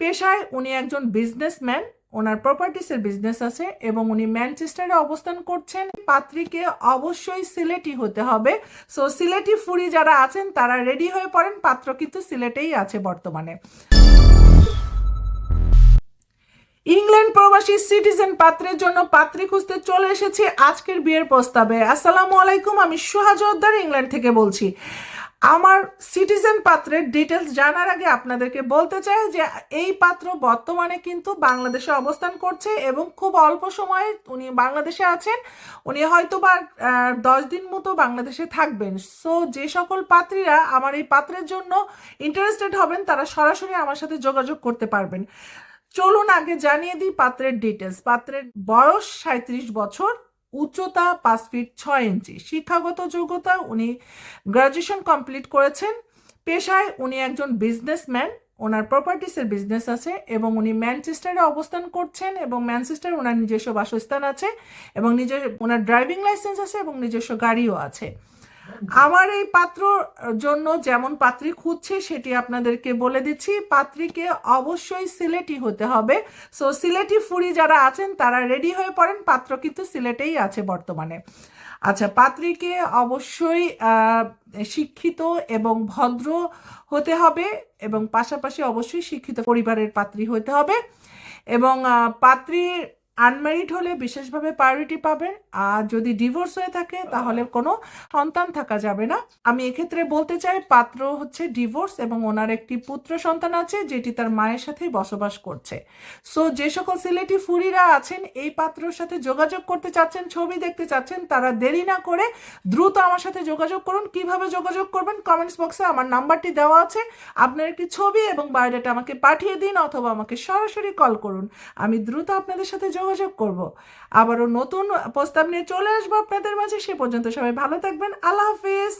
পেশায় উনি একজন বিজনেসম্যান, ওনার প্রপার্টিসের বিজনেস আছে এবং উনি ম্যানচেস্টারে অবস্থান করছেন। পাত্রীকে অবশ্যই সিলেটি হতে হবে। সো সিলেটি ফুরি যারা আছেন তারা রেডি হয়ে পড়েন, পাত্র কিন্তু সিলেটেই আছে বর্তমানে। ইংল্যান্ড প্রবাসী সিটিজেন পাত্রের জন্য পাত্রী খুঁজতে চলে এসেছি আজকের বিয়ের প্রস্তাবে। আসসালামু আলাইকুম, আমি সুহা জোদ্দার ইংল্যান্ড থেকে বলছি। আমার সিটিজেন পাত্রের ডিটেলস জানার আগে আপনাদেরকে বলতে চাই যে এই পাত্র বর্তমানে কিন্তু বাংলাদেশে অবস্থান করছে এবং খুব অল্প সময়ে উনি বাংলাদেশে আছেন। উনি হয়তো বা 10 দিন মতো বাংলাদেশে থাকবেন। সো যে সকল পাত্রীরা আমার এই পাত্রের জন্য ইন্টারেস্টেড হবেন তারা সরাসরি আমার সাথে যোগাযোগ করতে পারবেন। চলুন আগে জানিয়ে দিই পাত্রের ডিটেলস। পাত্রের বয়স 37 বছর, উচ্চতা 5 ফিট 6 ইঞ্চি, শিক্ষাগত যোগ্যতা উনি গ্রাজুয়েশন কমপ্লিট করেছেন। পেশায় উনি একজন বিজনেসম্যান, ওনার প্রপার্টিসের বিজনেস আছে এবং উনি ম্যানচেস্টারে অবস্থান করছেন এবং ম্যানচেস্টারে ওনার নিজস্ব বাসস্থান আছে এবং ওনার ড্রাইভিং লাইসেন্স আছে এবং নিজস্ব গাড়িও আছে। আমার এই পাত্র জন্য যেমন পাত্রী খুঁজছে সেটি আপনাদেরকে বলে দিচ্ছি। পাত্রীকে অবশ্যই সিলেটি হতে হবে। সো সিলেটি ফুরি যারা আছেন তারা রেডি হয়ে পড়েন, পাত্র কিন্তু সিলেটেই আছে বর্তমানে। আচ্ছা, পাত্রীকে অবশ্যই শিক্ষিত এবং ভদ্র হতে হবে এবং পাশাপাশি অবশ্যই শিক্ষিত পরিবারের পাত্রী হতে হবে এবং পাত্রীর আনম্যারিড হলে বিশেষভাবে প্রায়োরিটি পাবেন। আর যদি ডিভোর্স হয়ে থাকে তাহলে কোনো সন্তান থাকা যাবে না। আমি এক্ষেত্রে বলতে চাই পাত্র হচ্ছে ডিভোর্স এবং ওনার একটি পুত্র সন্তান আছে যেটি তার মায়ের সাথেই বসবাস করছে। সো যে সকল সিলেটি ফুরিরা আছেন এই পাত্রর সাথে যোগাযোগ করতে চাচ্ছেন, ছবি দেখতে চাচ্ছেন, তারা দেরি না করে দ্রুত আমার সাথে যোগাযোগ করুন। কিভাবে যোগাযোগ করবেন কমেন্টস বক্সে আমার নাম্বারটি দেওয়া আছে। আপনার একটি ছবি এবং বায়োডাটা আমাকে পাঠিয়ে দিন অথবা আমাকে সরাসরি কল করুন, আমি দ্রুত আপনাদের সাথে যোগাযোগ করব। আবারও নতুন প্রস্তাব নিয়ে চলে আসবো আপনাদের মাঝে। সে পর্যন্ত সবাই ভালো থাকবেন। আল্লাহ হাফিজ।